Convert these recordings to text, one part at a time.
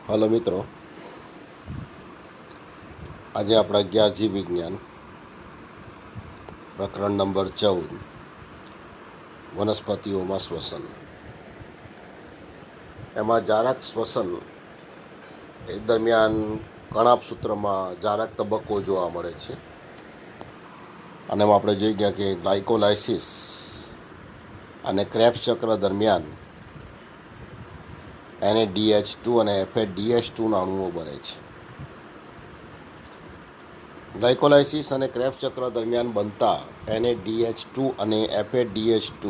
Hello મિત્રો, આજે આપણા 11જી વિજ્ઞાન પ્રકરણ નંબર 14 વનસ્પતિઓમાં શ્વસન. એમાં જારક શ્વસન એ દરમિયાન કણાભસૂત્રમાં જારક તબક્કો જોવા મળે છે. અને એમાં આપણે જોઈ ગયા કે ગ્લાયકોલાઇસિસ અને ક્રેબ્સ ચક્ર દરમિયાન NADH2 અને FADH2 ના અણુઓ બને છે. ગ્લાયકોલાઇસિસ અને ક્રેબ્સ ચક્ર દરમિયાન બનતા NADH2 અને FADH2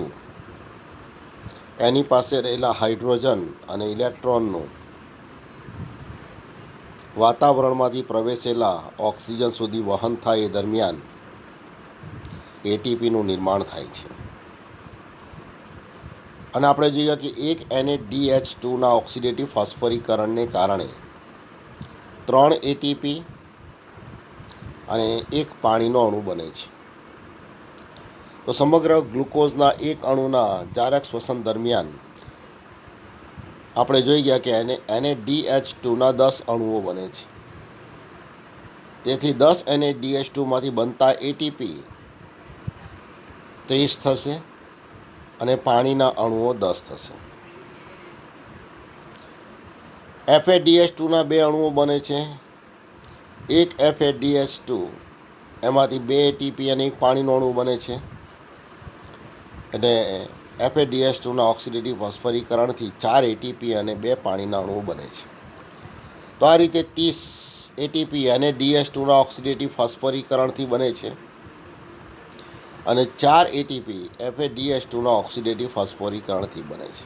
એની પાસે રહેલા હાઇડ્રોજન અને ઇલેક્ટ્રોનનું વાતાવરણમાંથી પ્રવેશેલા ઓક્સિજન સુધી વહન થાય એ દરમિયાન ATPનું નિર્માણ થાય છે. અને આપણે જોઈએ કે એક NADH2ના ઓક્સિડેટિવ ફોસ્ફોરીકરણને કારણે 3 ATP અને એક પાણીનો અણુ બને છે. તો સમગ્ર ગ્લુકોઝના એક અણુના જારક શ્વસન દરમિયાન આપણે જોઈ ગયા કે NADH2ના 10 અણુઓ બને છે. તેથી 10 NADH2માંથી બનતા ATP 30 થશે અને પાણીના અણુઓ 10 થશે. FADH2ના 2 અણુઓ બને છે. એક FADH2 એમાંથી 2 ATP અને એક પાણીનો અણુ બને છે. એટલે FADH2ના ઓક્સિડેટિવ ફોસ્ફોરીકરણથી 4 ATP અને 2 પાણીના અણુઓ બને છે. તો આ રીતે 30 ATP NADH2ના ઓક્સિડેટિવ ફોસ્ફોરીકરણથી બને છે અને 4 ATP FADH2ના ઓક્સિડેટિવ ફોસ્ફોરીકરણથી બને છે.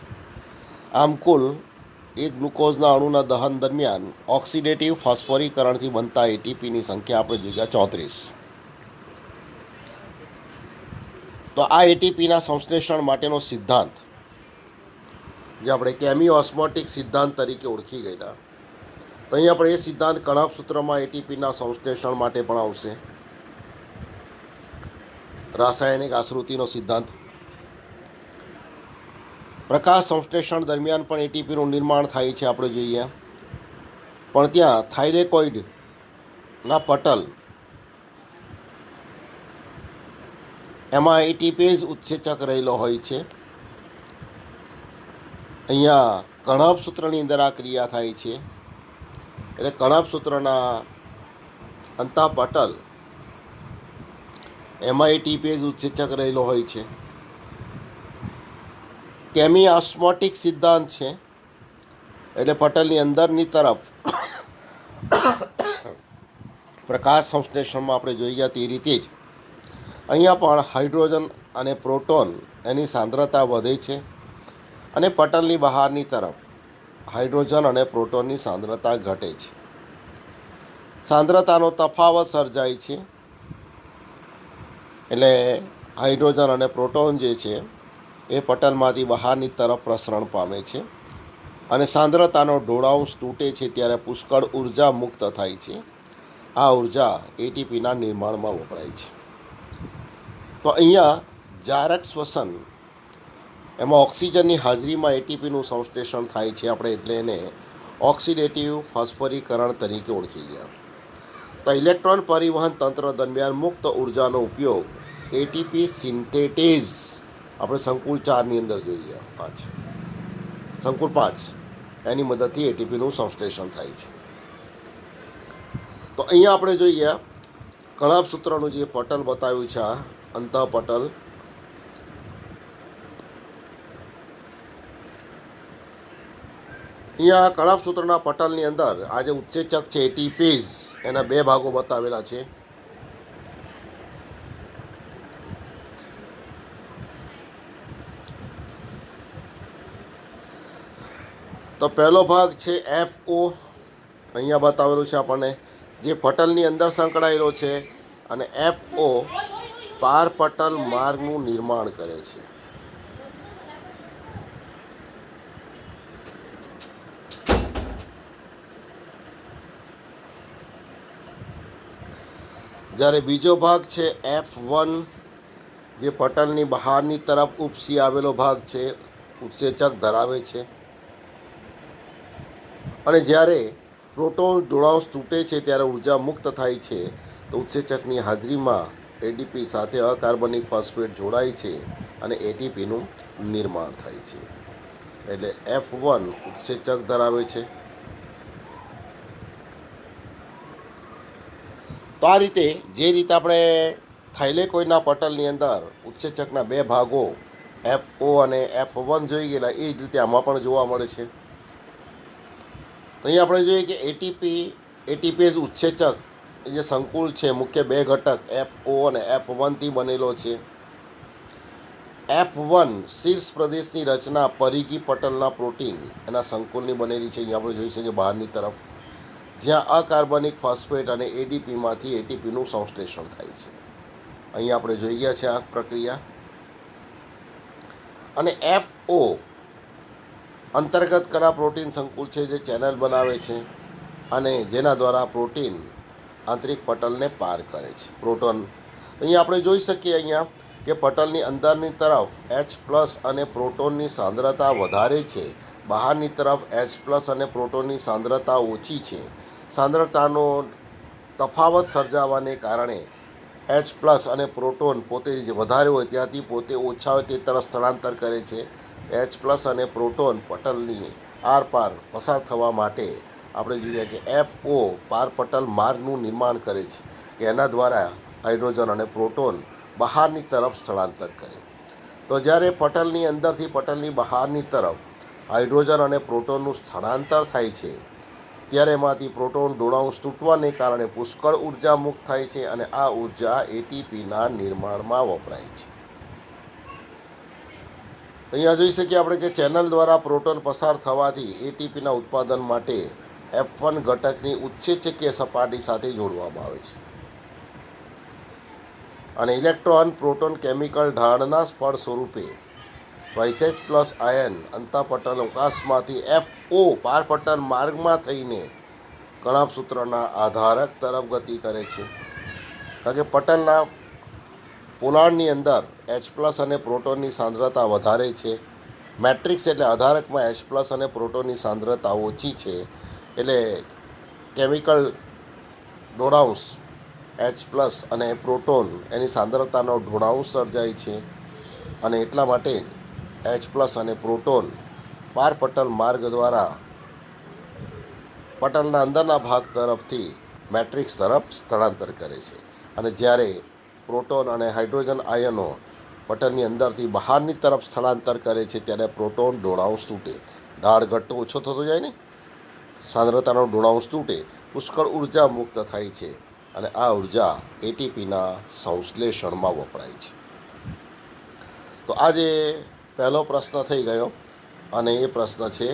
આમ કુલ એક ગ્લુકોઝના અણુના દહન દરમિયાન ઓક્સિડેટિવ ફોસ્ફોરીકરણથી બનતા ATPની સંખ્યા આપણે જોઈ ગયા 34. તો આ ATPના સંશ્લેષણ માટેનો સિદ્ધાંત જે આપણે કેમિઓસ્મોટિક સિદ્ધાંત તરીકે ઓળખી ગયેલા, તો અહીં આપણે એ સિદ્ધાંત કણાભસૂત્રમાં ATPના સંશ્લેષણ માટે પણ આવશે. રાસાયણિક આશ્રુતિનો સિદ્ધાંત, પ્રકાશ સંશ્લેષણ દરમિયાન પણ ATPનું નિર્માણ થાય છે આપણે જોઈએ, પણ ત્યાં થાઇલેકોઇડના પટલ એમાં ATPase ઉત્સેચક રહેલો હોય છે. અહીંયા કણાભસૂત્રની અંદર આ ક્રિયા થાય છે. એટલે કણાભસૂત્રના અંતઃપટલ એમાં ATPase ઉત્સેચક રહેલો હોય છે. કેમિઓસ્મોટિક સિદ્ધાંત છે એટલે પટલની અંદરની તરફ પ્રકાશ સંશ્લેષણમાં આપણે જોઈ ગયા તે રીતે જ અહીંયા પણ હાઇડ્રોજન અને પ્રોટોન એની સાંદ્રતા વધે છે અને પટલની બહારની તરફ હાઇડ્રોજન અને પ્રોટોનની સાંદ્રતા ઘટે છે. સાંદ્રતાનો તફાવત સર્જાય છે એટલે હાઇડ્રોજન અને પ્રોટોન જે છે એ પટલમાંથી બહારની તરફ પ્રસરણ પામે છે અને સાંદ્રતાનો ઢોળાંશ તૂટે છે ત્યારે પુષ્કળ ઉર્જા મુક્ત થાય છે. આ ઉર્જા ATPના નિર્માણમાં વપરાય છે. તો અહીંયા જારક શ્વસન એમાં ઓક્સિજનની હાજરીમાં ATPનું સંશ્લેષણ થાય છે આપણે, એટલે એને ઓક્સિડેટિવ ફોસ્ફોરીકરણ તરીકે ઓળખી ગયા. તો ઇલેક્ટ્રોન પરિવહન તંત્ર દરમિયાન મુક્ત ઉર્જાનો ઉપયોગ ATP સિન્થેટેઝ આપણે સંકુલ 4ની અંદર જોઈએ, 5 સંકુલ 5 એની મદદથી ATPનું સંશ્લેષણ થાય છે. તો અહીંયા આપણે જોઈએ કણાભસૂત્રનું જે પટલ બતાવ્યું છે, આ અંતઃપટલ, અહીંયા કણાભસૂત્રના પટલની અંદર આ જે ઉત્સેચક છે ATPase એના 2 ભાગો બતાવેલા છે. તો પહેલો ભાગ છે FO, અહીંયા બતાવેલું છે આપણને, જે પટલની અંદર સંકળાયેલો છે અને FO પારપટલ માર્ગનું નિર્માણ કરે છે. જ્યારે બીજો ભાગ છે F1, જે પટલની બહારની તરફ ઉપસી આવેલો ભાગ છે, ઉત્સેચક ધરાવે છે. અને જ્યારે પ્રોટોન જોડાંશ તૂટે છે ત્યારે ઉર્જા મુક્ત થાય છે. તો ઉત્સેચકની હાજરીમાં એડીપી સાથે અકાર્બનિક ફોસ્ફેટ જોડાય છે અને એટીપીનું નિર્માણ થાય છે. એટલે F1 ઉત્સેચક ધરાવે છે. તો આ રીતે જે રીતે આપણે થાઇલેકોઇડના પટલની અંદર ઉત્સેચકના બે ભાગો FO અને F1 જોઈ ગયેલા, એ જ રીતે આમાં પણ જોવા મળે છે. તો અહીં આપણે જોઈએ કે એટીપી ઉત્સેચક જે સંકુલ છે, મુખ્ય બે ઘટક FO અને F1થી બનેલો છે. F1 શીર્ષ પ્રદેશની રચના પરિઘી પટલના પ્રોટીન એના સંકુલની બનેલી છે. અહીં આપણે જોઈ શકીએ બહારની તરફ, જ્યાં અકાર્બનિક ફોસ્ફેટ અને એડીપીમાંથી એટીપીનું સંશ્લેષણ થાય છે. અહીં આપણે જોઈ ગયા છે આ પ્રક્રિયા. અને FO અંતર્ગત કલા પ્રોટીન સંકુલ છે, જે ચેનલ બનાવે છે અને જેના દ્વારા પ્રોટીન આંતરિક પટલને પાર કરે છે. પ્રોટોન અહીં આપણે જોઈ શકીએ અહીંયા કે પટલની અંદરની તરફ H+ અને પ્રોટોનની સાંદ્રતા વધારે છે, બહારની તરફ H+ અને પ્રોટોનની સાંદ્રતા ઓછી છે. સાંદ્રતાનો તફાવત સર્જાવાને કારણે H+ અને પ્રોટોન પોતે વધારે હોય ત્યાંથી પોતે ઓછા હોય તે તરફ સ્થળાંતર કરે છે. H+ અને પ્રોટોન પટલની આરપાર પસાર થવા માટે આપણે જોઈએ કે FO પાર પટલ માર્ગનું નિર્માણ કરે છે, કે એના દ્વારા હાઇડ્રોજન અને પ્રોટોન બહારની તરફ સ્થળાંતર કરે. તો જ્યારે પટલની અંદરથી પટલની બહારની તરફ હાઇડ્રોજન અને પ્રોટોનનું સ્થળાંતર થાય છે, ત્યારે એમાંથી પ્રોટોન જોડાંશ તૂટવાને કારણે પુષ્કળ ઉર્જા મુક્ત થાય છે અને આ ઉર્જા એટીપીના નિર્માણમાં વપરાય છે. અહીંયા જોઈ શકીએ આપણે કે ચેનલ દ્વારા પ્રોટોન પસાર થવાથી એટીપીના ઉત્પાદન માટે F1 ઘટકની ઉત્સેચકીય સપાટી સાથે જોડવામાં આવે છે અને ઇલેક્ટ્રોન પ્રોટોન કેમિકલ ઢાળના ફળ સ્વરૂપે H+ આયન અંતઃપટલ અવકાશમાંથી FO પારપટલ માર્ગમાં થઈને કણાભસૂત્રના આધારક તરફ ગતિ કરે છે. કારણ કે પટલના પોલાણની અંદર H+ અને પ્રોટોનની સાંદ્રતા વધારે છે. મેટ્રિક્સ એટલે આધારકમાં H+ અને પ્રોટોનની સાંદ્રતા ઓછી છે, એટલે કેમિકલ જોડાંશ H+ અને પ્રોટોન એની સાંદ્રતાનો જોડાંશ સર્જાય છે અને એટલા માટે H+ અને પ્રોટોન પારપટલ માર્ગ દ્વારા પટલના અંદરના ભાગ તરફથી મેટ્રિક્સ તરફ સ્થળાંતર કરે છે. અને જ્યારે પ્રોટોન અને હાઇડ્રોજન આયનો પટલની અંદરથી બહારની તરફ સ્થળાંતર કરે છે, ત્યારે પ્રોટોન જોડાંશ તૂટે, ઢાળ ઘટ્ટ ઓછો થતો જાય ને, સાંદ્રતાનો જોડાંશ તૂટે, પુષ્કળ ઉર્જા મુક્ત થાય છે અને આ ઉર્જા એટીપીના સંશ્લેષણમાં વપરાય છે. તો આ જે પહેલો પ્રશ્ન થઈ ગયો અને એ પ્રશ્ન છે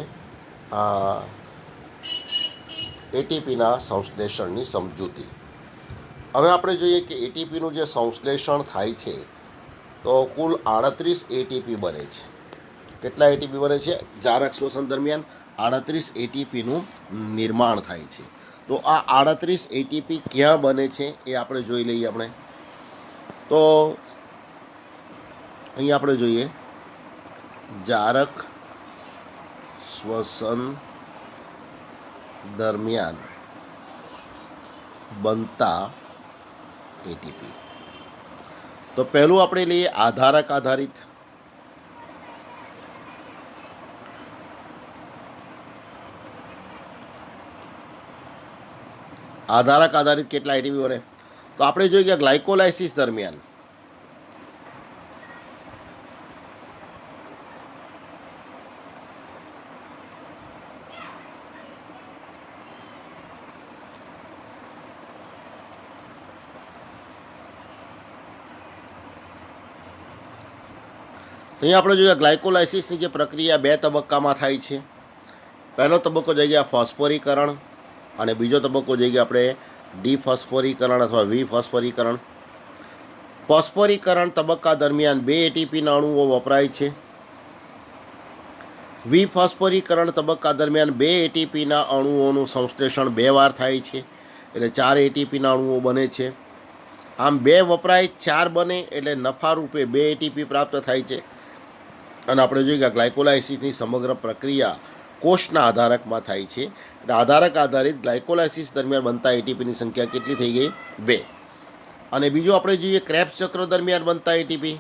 એટીપીના સંશ્લેષણની સમજૂતી. હવે આપણે જોઈએ કે એટીપીનું જે સંશ્લેષણ થાય છે, તો કુલ 38 એટીપી બને છે. કેટલા એટીપી બને છે? જારક શ્વસન દરમિયાન 38 એટીપીનું નિર્માણ થાય છે. તો આ 38 એટીપી ક્યાં બને છે એ આપણે જોઈ લઈએ. તો અહીં આપણે જોઈએ જારક શ્વસન દરમિયાન બનતા એટીપી. તો પહેલું આપણે લઈએ આધારક આધારિત. આધારક આધારિત કેટલા એટીપી બને? તો આપણે જોઈએ કે ગ્લાયકોલાઇસિસ દરમિયાન અહીંયા આપણે જોઈએ ગ્લાયકોલાઇસિસની જે પ્રક્રિયા 2 તબક્કામાં થાય છે. પહેલો તબક્કો જઈ ગયા ફોસ્ફોરીકરણ અને બીજો તબક્કો જઈ ગયા આપણે ડિફોસ્ફોરીકરણ અથવા વિફોસ્ફોરીકરણ. ફોસ્ફોરીકરણ તબક્કા દરમિયાન 2 એટીપીના અણુઓ વપરાય છે. વિફોસ્ફોરીકરણ તબક્કા દરમિયાન 2 એટીપીના અણુઓનું સંશ્લેષણ 2 વાર થાય છે, એટલે 4 એટીપીના અણુઓ બને છે. આમ 2 વપરાય 4 બને એટલે નફા રૂપે 2 એટીપી પ્રાપ્ત થાય છે. અને આપણે જોઈએ કે ગ્લાયકોલાઇસિસની સમગ્ર પ્રક્રિયા કોષના આધારકમાં થાય છે. એટલે આધારક આધારિત ગ્લાયકોલાઇસિસ દરમિયાન બનતા એટીપીની સંખ્યા કેટલી થઈ ગઈ? 2. અને બીજું આપણે જોઈએ ક્રેબ્સ ચક્ર દરમિયાન બનતા એટીપી.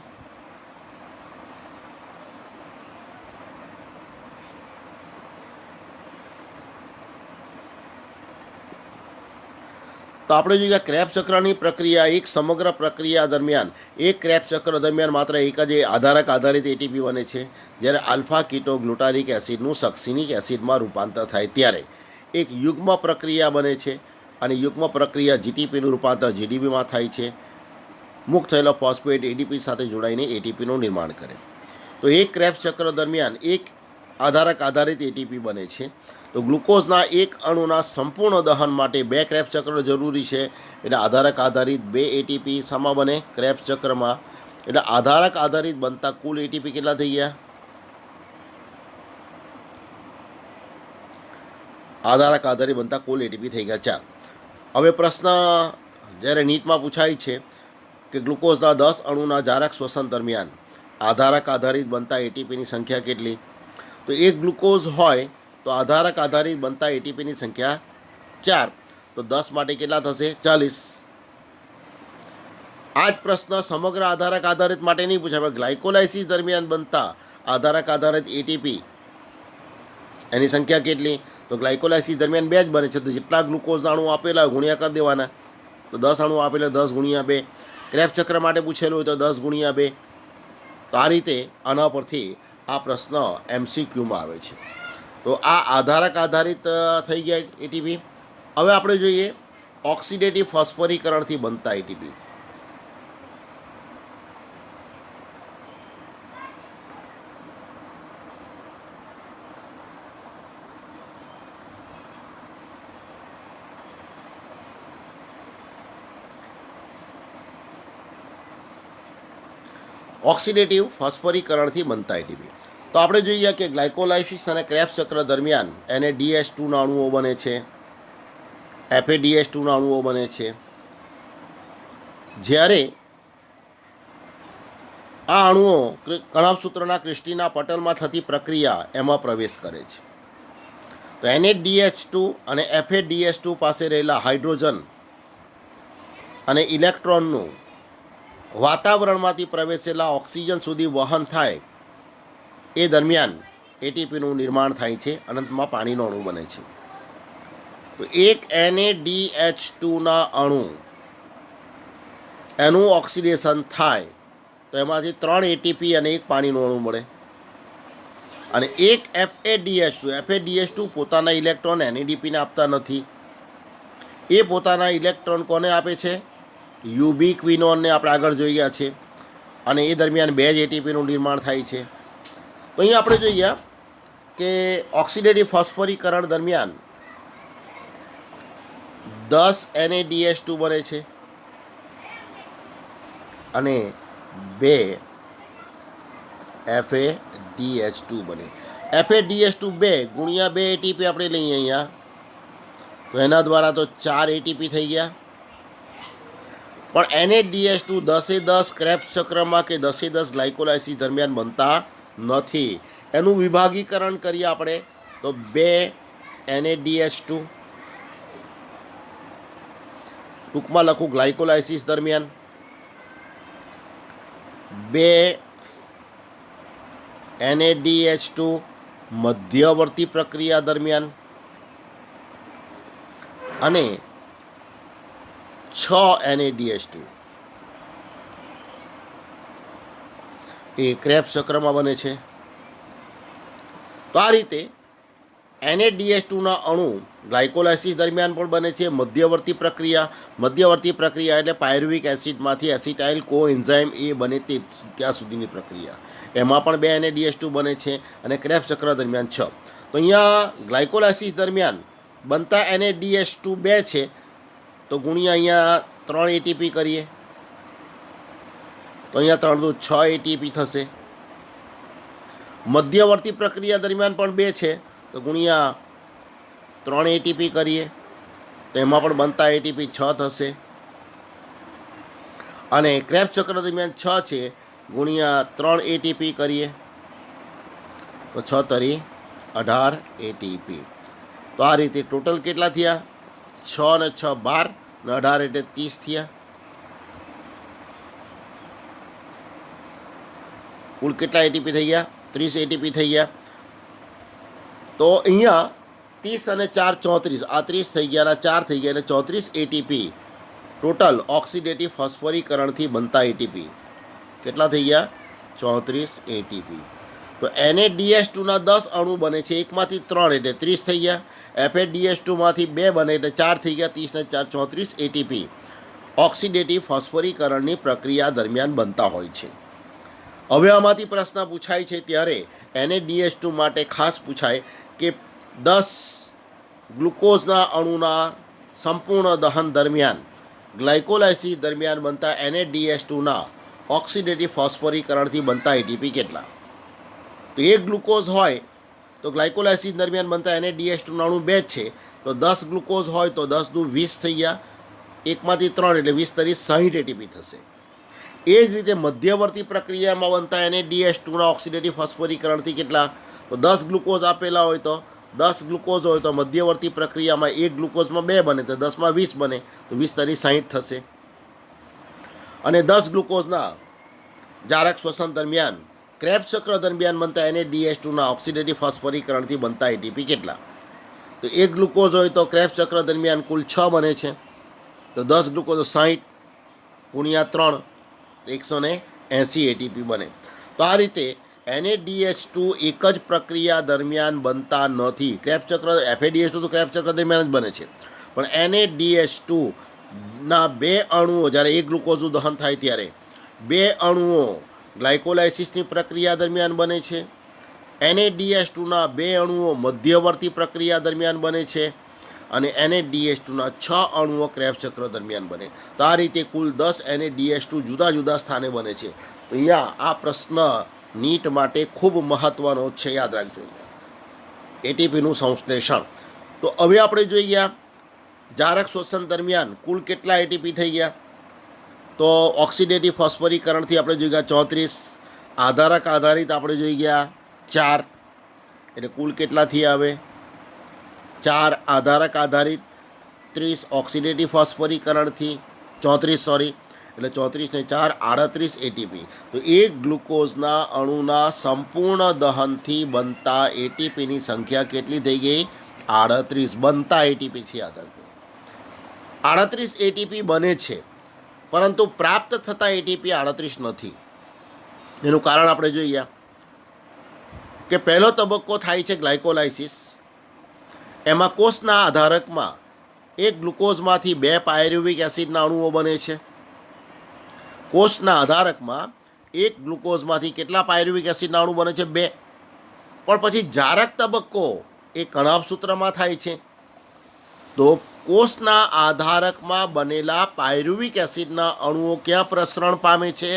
તો આપણે જોઈએ ક્રેબ્સ ચક્રની પ્રક્રિયા એક સમગ્ર પ્રક્રિયા દરમિયાન એક ક્રેબ્સ ચક્ર દરમિયાન માત્ર એક જ આધારક આધારિત એટીપી બને છે. જ્યારે આલ્ફા કીટો ગ્લુટારિક એસિડનું સક્સિનિક એસિડમાં રૂપાંતર થાય ત્યારે એક યુગ્મ પ્રક્રિયા બને છે અને યુગ્મ પ્રક્રિયા જીટીપીનું રૂપાંતર જીડીપીમાં થાય છે. મુક્ત થયેલો ફોસ્ફેટ એડીપી સાથે જોડાઈને એટીપીનું નિર્માણ કરે. તો એક ક્રેબ્સ ચક્ર દરમિયાન એક આધારક આધારિત એટીપી બને છે. તો ગ્લુકોઝના એક અણુના સંપૂર્ણ દહન માટે 2 ક્રેબ્સ ચક્ર જરૂરી છે. એટલે આધારક આધારિત 2 એટીપી શામાં બને? ક્રેબ્સ ચક્રમાં. એટલે આધારક આધારિત બનતા કુલ એટીપી કેટલા થઈ ગયા? આધારક આધારિત બનતા કુલ એટીપી થઈ ગયા 4. હવે પ્રશ્ન જ્યારે નીટમાં પૂછાય છે કે ગ્લુકોઝના 10 અણુના જારક શોષણ દરમિયાન આધારક આધારિત બનતા એટીપીની સંખ્યા કેટલી? તો એક ગ્લુકોઝ હોય તો આધારક આધારિત બનતા એટીપીની સંખ્યા 4. તો 10 માટે કેટલા થશે? 40. આ જ પ્રશ્ન સમગ્ર આધારક આધારિત માટે નહીં પૂછાય. ગ્લાયકોલાઇસિસ દરમિયાન બનતા આધારક આધારિત એટીપી એની સંખ્યા કેટલી? તો ગ્લાયકોલાઇસિસ દરમિયાન 2 જ બને છે. તો જેટલા ગ્લુકોઝના અણુ આપેલા હોય ગુણ્યા કરી દેવાના. તો 10 અણુ આપેલા 10 ગુણ્યા 2. ક્રેબ્સ ચક્ર માટે પૂછેલું હોય તો 10 ગુણ્યા 2. તો આ રીતે આના પરથી આ પ્રશ્ન MCQમાં આવે છે. તો આ આધારક આધારિત થઈ ગયા એટીપી. હવે આપણે જોઈએ ઓક્સિડેટિવ ફોસ્ફોરીકરણથી બનતા એટીપી. ઓક્સિડેટિવ ફોસ્ફોરીકરણથી બનતા એટીપી. તો આપણે જોઈએ કે ગ્લાયકોલાઇસિસ અને ક્રેબ્સ ચક્ર દરમિયાન NADH2ના અણુઓ બને છે, FADH2ના અણુઓ બને છે. જ્યારે આ અણુઓ કણવસૂત્રના ક્રિસ્ટીના પટલમાં થતી પ્રક્રિયા એમાં પ્રવેશ કરે છે. તો NADH2 અને FADH2 પાસે રહેલા હાઇડ્રોજન અને ઇલેક્ટ્રોનનું વાતાવરણમાંથી પ્રવેશેલા ઓક્સિજન સુધી વહન થાય એ દરમિયાન એટીપીનું નિર્માણ થાય છે. અનંતમાં પાણીનો અણુ બને છે. તો એક NADH2ના અણુ એનું ઓક્સિડેશન થાય તો એમાંથી 3 એટીપી અને એક પાણીનું અણુ મળે. અને એક FADH2 પોતાના ઇલેક્ટ્રોન NADPને આપતા નથી. એ પોતાના ઇલેક્ટ્રોન કોને આપે છે? યુબિક્વિનોનને આપણે આગળ જોયા છે. અને એ દરમિયાન 2 જ એટીપીનું નિર્માણ થાય છે. તો અહીંયા આપણે જોઈએ કે ઓક્સિડેટિવ ફોસ્ફોરીકરણ દરમિયાન 10 NADH2 બને છે અને 2 FADH2 બને. FADH2 2 ગુણ્યા 2 એટીપી આપણે લઈએ અહીંયા તો એના દ્વારા તો 4 એટીપી થઈ ગયા. પણ NADH2 10 ક્રેબ્સ ચક્રમાં કે 10 ગ્લાયકોલાઇસિસ દરમિયાન બનતા નથી. એનું વિભાગીકરણ કરીએ આપણે તો 2 NADH2 ટૂંકમાં લખું ગ્લાયકોલાઇસિસ દરમિયાન, 2 NADH2 મધ્યવર્તી પ્રક્રિયા દરમિયાન અને 6 NADH2 એ ક્રેબ્સ ચક્રમાં બને છે. તો આ રીતે NADH2ના અણુ ગ્લાયકોલાઇસિસ દરમિયાન પણ બને છે. મધ્યવર્તી પ્રક્રિયા એટલે પાયરુવિક એસિડમાંથી એસિટાઇલ કોએન્ઝાઇમ એ બને તે ત્યાં સુધીની પ્રક્રિયા, એમાં પણ 2 NADH2 બને છે અને ક્રેબ્સ ચક્ર દરમિયાન 6. તો અહીંયા ગ્લાયકોલાઇસિસ દરમિયાન બનતા NADH2 2 છે તો ગુણ્યા અહીંયા 3 એટીપી કરીએ તો અહીંયા 3 દુ 6 એટીપી થશે. મધ્યવર્તી પ્રક્રિયા દરમિયાન પણ 2 છે તો ગુણ્યા 3 એટીપી કરીએ તો એમાં પણ બનતા એટીપી 6 થશે. અને ક્રેબ્સ ચક્ર દરમિયાન 6 છે ગુણ્યા 3 એટીપી કરીએ તો 6 તરી 18 એટીપી. તો આ રીતે ટોટલ કેટલા થયા? 6 ને 6 12 ને 18 એટલે 30 થયા. કુલ કેટલા એટીપી થઈ ગયા? 30 એટીપી થઈ ગયા. તો અહીંયા 30 અને 4 34, આ 30 થઈ ગયા અને 4 થઈ ગયા એટલે 34 એટીપી ટોટલ ઓક્સિડેટિવ ફોસ્ફોરીકરણથી બનતા એટીપી કેટલા થઈ ગયા? 34 એટીપી. તો NaDH2ના 10 અણુ બને છે, એકમાંથી 3 એટલે 30 થઈ ગયા. FADH2માંથી 2 બને એટલે 4 થઈ ગયા. 30 ને 4 34 એટીપી ઓક્સિડેટિવ ફોસ્ફોરીકરણની પ્રક્રિયા દરમિયાન બનતા હોય છે. હવે આમાંથી પ્રશ્ન પૂછાય છે ત્યારે NaDH2 માટે ખાસ પૂછાય કે 10 ગ્લુકોઝના અણુના સંપૂર્ણ દહન દરમિયાન ગ્લાયકોલાઇસિસ દરમિયાન બનતા NaDH2ના ઓક્સિડેટિવ ફોસ્ફોરીકરણથી બનતા એટીપી કેટલા? તો 1 ગ્લુકોઝ હોય તો ગ્લાયકોલાઇસિસ દરમિયાન બનતા NaDH2ના અણુ 2 છે, તો 10 ગ્લુકોઝ હોય તો 10 દુ 20 થઈ ગયા. એકમાંથી 3 એટલે 20 તરી 60 એટીપી થશે. એ જ રીતે મધ્યવર્તી પ્રક્રિયામાં બનતા NaDH2ના ઓક્સિડેટિવ ફોસ્ફોરીકરણથી કેટલા? તો 10 ગ્લુકોઝ આપેલા હોય તો 10 ગ્લુકોઝ હોય તો મધ્યવર્તી પ્રક્રિયામાં 1 ગ્લુકોઝમાં 2 બને તો 10માં 20 બને તો 20 તરી 60 થશે. અને 10 ગ્લુકોઝના જારક શ્વસન દરમિયાન ક્રેબ્સ ચક્ર દરમિયાન બનતા NaDH2ના ઓક્સિડેટિવ ફોસ્ફોરીકરણથી બનતા એટીપી કેટલા? તો 1 ગ્લુકોઝ હોય તો ક્રેબ્સ ચક્ર દરમિયાન કુલ 6 બને છે, તો 10 ગ્લુકોઝ 60 ગુણ્યા 3 180 એટીપી બને. તો આ રીતે NaDH2 એક જ પ્રક્રિયા દરમિયાન બનતા નથી. ક્રેબ્સ ચક્ર FADH2 તો ક્રેબ્સ ચક્ર દરમિયાન જ બને છે, પણ NaDH2ના 2 અણુઓ જ્યારે 1 ગ્લુકોઝનું દહન થાય ત્યારે 2 અણુઓ ગ્લાયકોલાઇસિસની પ્રક્રિયા દરમિયાન બને છે. NaDH2ના 2 અણુઓ મધ્યવર્તી પ્રક્રિયા દરમિયાન બને છે અને NaDH2ના 6 અણુઓ ક્રેબ્સ ચક્ર દરમિયાન બને. તો આ રીતે કુલ 10 NaDH2 જુદા જુદા સ્થાને બને છે. અહીંયા આ પ્રશ્ન નીટ માટે ખૂબ મહત્ત્વનો છે, યાદ રાખજો. એટીપીનું સંશ્લેષણ. તો હવે આપણે જોઈ ગયા જારક શ્વસન દરમિયાન કુલ કેટલા એટીપી થઈ ગયા? તો ઓક્સિડેટિવ ફોસ્ફોરીકરણથી આપણે જોઈ ગયા 34, આધારક આધારિત આપણે જોઈ ગયા 4, એટલે કુલ કેટલા થયા? હવે 4 આધારક આધારિત, 30 ઓક્સિડેટિવ ફોસ્ફોરીકરણથી 34 એટલે 34 ને 4 38 એટીપી. તો 1 ગ્લુકોઝના અણુના સંપૂર્ણ દહનથી બનતા એટીપીની સંખ્યા કેટલી થઈ ગઈ? 38 બનતા એટીપીથી. યાદ રાખજો 38 એટીપી બને છે, પરંતુ પ્રાપ્ત થતા એટીપી 38 નથી. એનું કારણ આપણે જોઈએ કે પહેલો તબક્કો થાય છે ગ્લાયકોલાઇસિસ. એમાં કોષના આધારકમાં 1 ગ્લુકોઝમાંથી 2 પાયરુવિક એસિડના અણુઓ બને છે. કોષના આધારકમાં 1 ગ્લુકોઝમાંથી કેટલા પાયરુવિક એસિડના અણુ બને છે? 2. પણ પછી જારક તબક્કો એ કણાભસૂત્રમાં થાય છે. તો કોષના આધારકમાં બનેલા પાયરુવિક એસિડના અણુઓ ક્યાં પ્રસરણ પામે છે?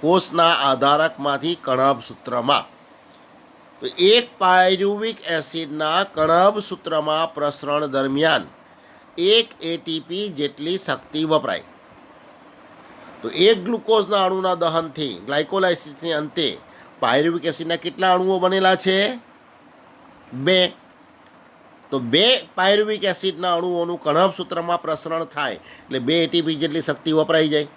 કોષના આધારકમાંથી કણાભસૂત્રમાં. તો 1 પાયરુવિક એસિડના કણાભસૂત્રમાં પ્રસરણ દરમિયાન 1 એટીપી જેટલી શક્તિ વપરાય. તો 1 ગ્લુકોઝના અણુના દહનથી ગ્લાયકોલાઇસિસને અંતે પાયરુવિક એસિડના કેટલા અણુઓ બનેલા છે? 2. તો 2 પાયરુવિક એસિડના અણુઓનું કણાભસૂત્રમાં પ્રસરણ થાય એટલે 2 એટીપી જેટલી શક્તિ વપરાઈ જાય.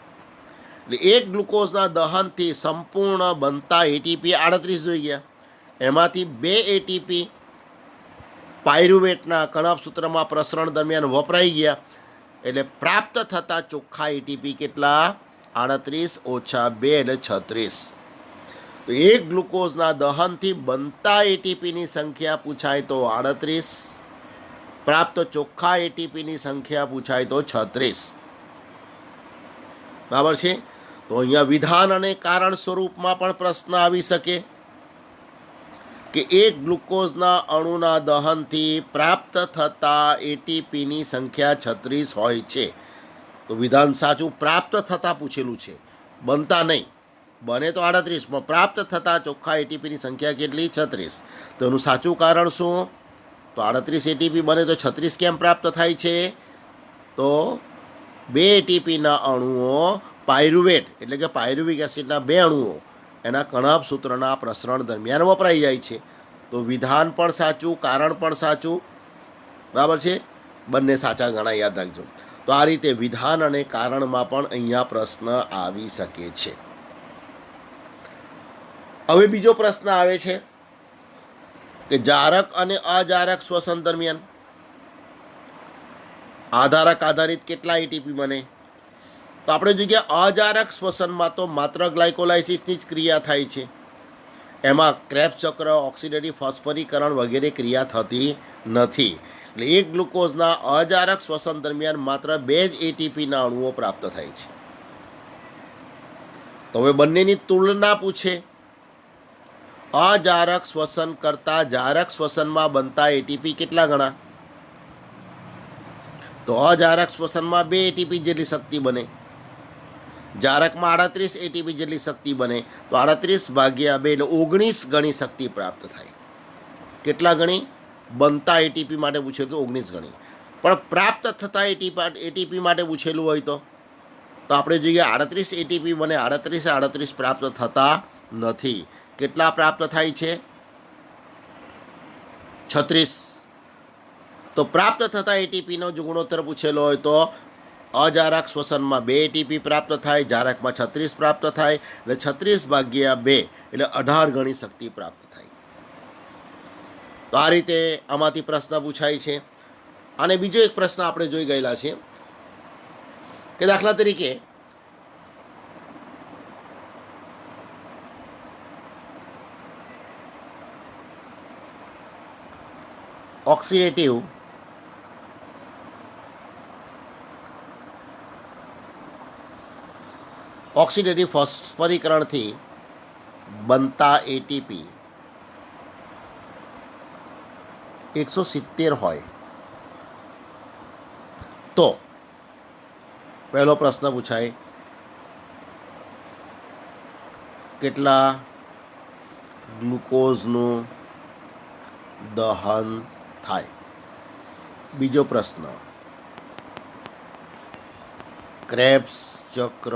એટલે 1 ગ્લુકોઝના દહનથી સંપૂર્ણ બનતા એટીપી 38 જોઈ ગયા. એમાંથી 2 એટીપી પાયરુવેટના કણાભસૂત્રમાં પ્રસરણ દરમિયાન વપરાઈ ગયા. એટલે પ્રાપ્ત થતા ચોખ્ખા એટીપી કેટલા? 38 ઓછા 2 એટલે 36. તો 1 ગ્લુકોઝના દહનથી બનતા એટીપીની સંખ્યા પૂછાય તો 38, પ્રાપ્ત ચોખ્ખા એટીપીની સંખ્યા પૂછાય તો 36. બરાબર છે. તો અહીંયા વિધાન અને કારણ સ્વરૂપમાં પણ પ્રશ્ન આવી શકે કે 1 ગ્લુકોઝના અણુના દહનથી પ્રાપ્ત થતા એટીપીની સંખ્યા 36 હોય છે. તો વિધાન સાચું. પ્રાપ્ત થતાં પૂછેલું છે, બનતા નહીં. બને તો 38, પણ પ્રાપ્ત થતાં ચોખ્ખા એટીપીની સંખ્યા કેટલી? 36. તો એનું સાચું કારણ શું? તો 38 એટીપી બને તો 36 કેમ પ્રાપ્ત થાય છે? તો 2 એટીપીના અણુઓ પાયરુવેટ એટલે કે પાયરુવિક એસિડના 2 અણુઓ એના કણાભસૂત્રના પ્રસરણ દરમિયાન વપરાઈ જાય છે. તો તો વિધાન પણ સાચું, કારણ પણ સાચું, બરાબર છે, બંને સાચા ગણા, યાદ રાખજો. તો આ રીતે વિધાન અને કારણમાં પણ અહીંયા પ્રશ્ન આવી શકે છે. હવે બીજો પ્રશ્ન આવે છે કે જારક અને અજારક શ્વસન દરમિયાન આધારક આધારિત કેટલા એટીપી બને? તો આપણે જોઈએ અજારક શ્વસનમાં તો માત્ર ગ્લાયકોલાઇસિસની જ ક્રિયા થાય છે. એમાં ક્રેબ્સ ચક્ર, ઓક્સિડેટિવ ફોસ્ફરીકરણ વગેરે ક્રિયા થતી નથી. એટલે એક ગ્લુકોઝના અજારક શ્વસન દરમિયાન માત્ર 2 જ એટીપીના અણુઓ પ્રાપ્ત થાય છે. તો હવે બંનેની તુલના પૂછે. અજારક શ્વસન કરતાં જારક શ્વસનમાં બનતા એટીપી કેટલા ગણા? તો અજારક શ્વસનમાં 2 એટીપી જેટલી શક્તિ બને, જારકમાં 38 એટીપી જેટલી શક્તિ બને. તો 38 ભાગ્યા 2 એટલે 19 ગણી શક્તિ પ્રાપ્ત થાય. કેટલા ગણી? બનતા એટીપી માટે પૂછેલું તો 19 ગણી, પણ પ્રાપ્ત થતા એટીપી માટે પૂછેલું હોય તો આપણે જોઈએ 38 એટીપી બને, 38 પ્રાપ્ત થતા નથી. કેટલા પ્રાપ્ત થાય છે? 36. તો પ્રાપ્ત થતા એટીપીનો જો ગુણોત્તર પૂછેલો હોય તો અજારક શ્વસનમાં 2 એટીપી પ્રાપ્ત થાય, જારકમાં 36 પ્રાપ્ત થાય, એટલે 36 ભાગ્યા 2 એટલે 18 ગણી શક્તિ પ્રાપ્ત થાય. તો આ રીતે આમાંથી પ્રશ્ન પૂછાય છે. અને બીજો એક પ્રશ્ન આપણે જોઈ ગયેલા છે કે દાખલા તરીકે ઓક્સિડેટિવ ફોસ્ફરીકરણથી બનતા એટીપી 170 હોય તો પહેલો પ્રશ્ન પૂછાય કેટલા ગ્લુકોઝનું દહન થાય. બીજો પ્રશ્ન ક્રેબ્સ ચક્ર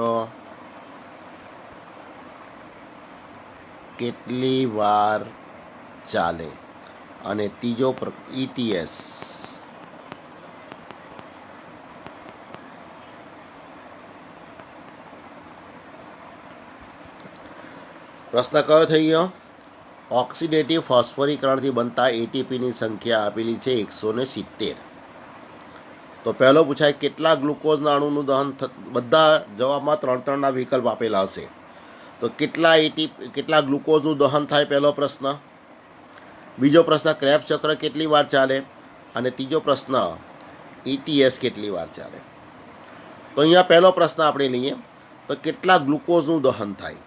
કેટલી વાર ચાલે. અને ત્રીજો ETS પ્રશ્ન કયો થઈ ગયો? ઓક્સિડેટિવ ફોસ્ફરીકરણથી બનતા એટીપીની સંખ્યા આપેલી છે 170. તો પહેલો પૂછાય કેટલા ગ્લુકોઝના અણુનું દહન બધા જવાબમાં 3-3ના વિકલ્પ આપેલા હશે. તો કેટલા ગ્લુકોઝનું દહન થાય, પહેલો પ્રશ્ન. બીજો પ્રશ્ન ક્રેબ્સ ચક્ર કેટલી વાર ચાલે. અને ત્રીજો પ્રશ્ન ETS કેટલી વાર ચાલે. તો અહીંયા પહેલો પ્રશ્ન આપણે લઈએ તો કેટલા ગ્લુકોઝનું દહન થાય.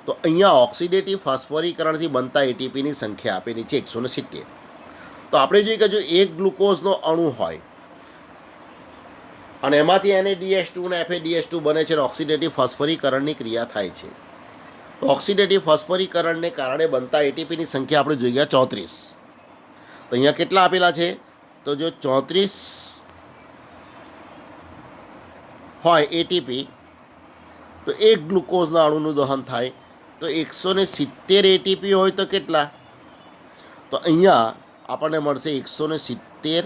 તો અહીંયા ઓક્સિડેટિવ ફોસ્ફરીકરણથી બનતા એટીપીની સંખ્યા આપેલી છે 170. તો આપણે જોઈએ કે જો એક ગ્લુકોઝનો અણુ હોય અને એમાંથી NADH2 અને FADH2 બને છે અને ઓક્સિડેટિવ ફોસ્ફરીકરણની ક્રિયા થાય છે. તો ઓક્સિડેટિવ ફોસ્ફરીકરણને કારણે બનતા એટીપીની સંખ્યા આપણે જોઈ ગયા 34. તો અહીંયા કેટલા આપેલા છે? તો જો 34 હોય એટીપી તો એક ગ્લુકોઝના અણુનું દહન થાય. તો 170 એટીપી હોય તો કેટલા? તો અહીંયા આપણને મળશે 170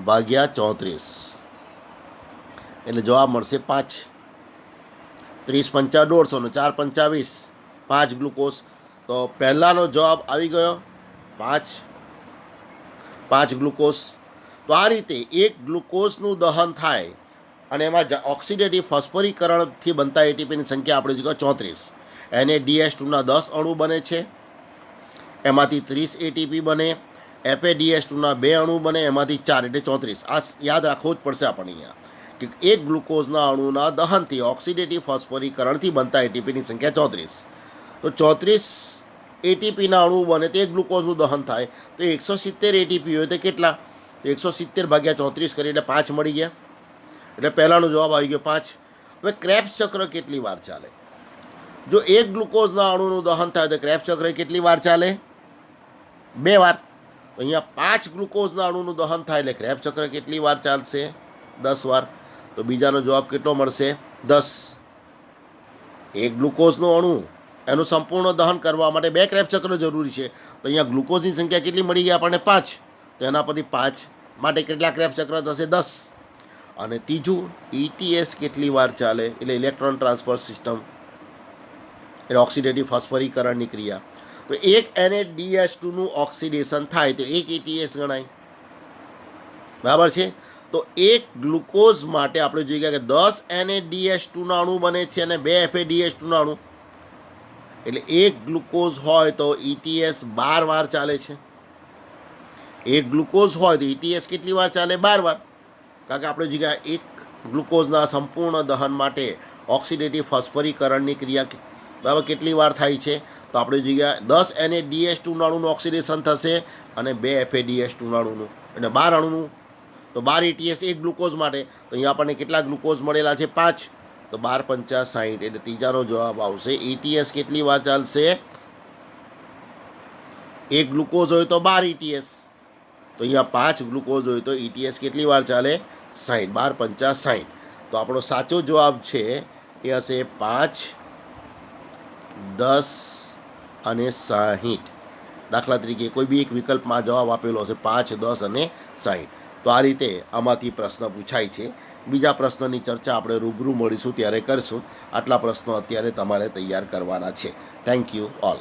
ભાગ્યા 34 એટલે જવાબ મળશે 5. 30 પંચા 150 ને 4 પંચા 20, 5 ગ્લુકોઝ. તો પહેલાંનો જવાબ આવી ગયો 5 ગ્લુકોઝ. તો આ રીતે એક ગ્લુકોઝનું દહન થાય અને એમાં ઓક્સિડેટિવ ફોસ્ફરીકરણથી બનતા એટીપીની સંખ્યા આપણે જોઈ 34. NADH2ના 10 અણુ બને છે, એમાંથી 30 એટીપી બને. FADH2ના 2 અણુ બને, એમાંથી 4 એટલે 34. આ યાદ રાખવું જ પડશે આપણને અહીંયા કે એક ગ્લુકોઝના અણુના દહનથી ઓક્સિડેટિવ ફોસ્ફરીકરણથી બનતા એટીપીની સંખ્યા 34. તો 34 એટીપીના અણુ બને તો એક ગ્લુકોઝનું દહન થાય. તો 170 એટીપી હોય તો કેટલા? તો 170 ભાગ્યા 34 કરી એટલે 5 મળી ગયા. એટલે પહેલાંનો જવાબ આવી ગયો 5. હવે ક્રેબ્સ ચક્ર કેટલી વાર ચાલે? જો એક ગ્લુકોઝના અણુનું દહન થાય તો ક્રેબ્સ ચક્ર કેટલી વાર ચાલે? 2 વાર. તો અહીંયા 5 ગ્લુકોઝના અણુનું દહન થાય એટલે ક્રેબ્સ ચક્ર કેટલી વાર ચાલશે? 10 વાર. તો બીજાનો જવાબ કેટલો મળશે? 10. એક ગ્લુકોઝનું અણુ એનું સંપૂર્ણ દહન કરવા માટે 2 ક્રેબ્સ ચક્ર જરૂરી છે. તો અહીંયા ગ્લુકોઝની સંખ્યા કેટલી મળી ગઈ આપણને? 5. તો એના પરથી 5 માટે કેટલા ક્રેબ્સ ચક્ર થશે? 10. અને ત્રીજું ETS કેટલી વાર ચાલે, એટલે ઇલેક્ટ્રોન ટ્રાન્સફર સિસ્ટમ, એટલે ઓક્સિડેટિવ ફોસ્ફરીકરણની ક્રિયા. તો એક NaDH2નું ઓક્સિડેશન થાય તો એક ETS ગણાય, બરાબર છે. તો એક ગ્લુકોઝ માટે આપણે જોઈએ કે 10 NaDH2ના અણુ બને છે અને 2 FADH2ના અણુ, એટલે એક ગ્લુકોઝ હોય તો ETS 12 વાર ચાલે છે. એક ગ્લુકોઝ હોય તો ETS કેટલી વાર ચાલે? 12 વાર. કારણ કે આપણે જોઈએ એક ગ્લુકોઝના સંપૂર્ણ દહન માટે ઓક્સિડેટિવ ફોસ્ફરીકરણની ક્રિયા બરાબર કેટલી વાર થાય છે? તો આપણે જોઈએ 10 NaDH2ના અણુનું ઓક્સિડેશન થશે અને 2 FADH2ના અણુનું, એટલે 12 અણુનું. તો 12 ETS એક ગ્લુકોઝ માટે. તો અહીંયા આપણને કેટલા ગ્લુકોઝ મળેલા છે? 5. તો 12 પંચા 60, એટલે ત્રીજાનો જવાબ આવશે. ETS કેટલી વાર ચાલશે? એક ગ્લુકોઝ હોય તો 12 ETS. તો અહીંયા 5 ગ્લુકોઝ હોય તો ETS કેટલી વાર ચાલે? 60. 12 પંચા 60. તો આપણો સાચો જવાબ છે એ હશે 5, 10 અને 60. દાખલા તરીકે કોઈ બી એક વિકલ્પમાં જવાબ આપેલો હશે 5, 10 અને 60. તો આ રીતે આમાંથી પ્રશ્ન પૂછાય છે. બીજા પ્રશ્નની ચર્ચા આપણે રૂબરૂ મળીશું ત્યારે કરીશું. આટલા પ્રશ્નો અત્યારે તમારે તૈયાર કરવાના છે. Thank you all.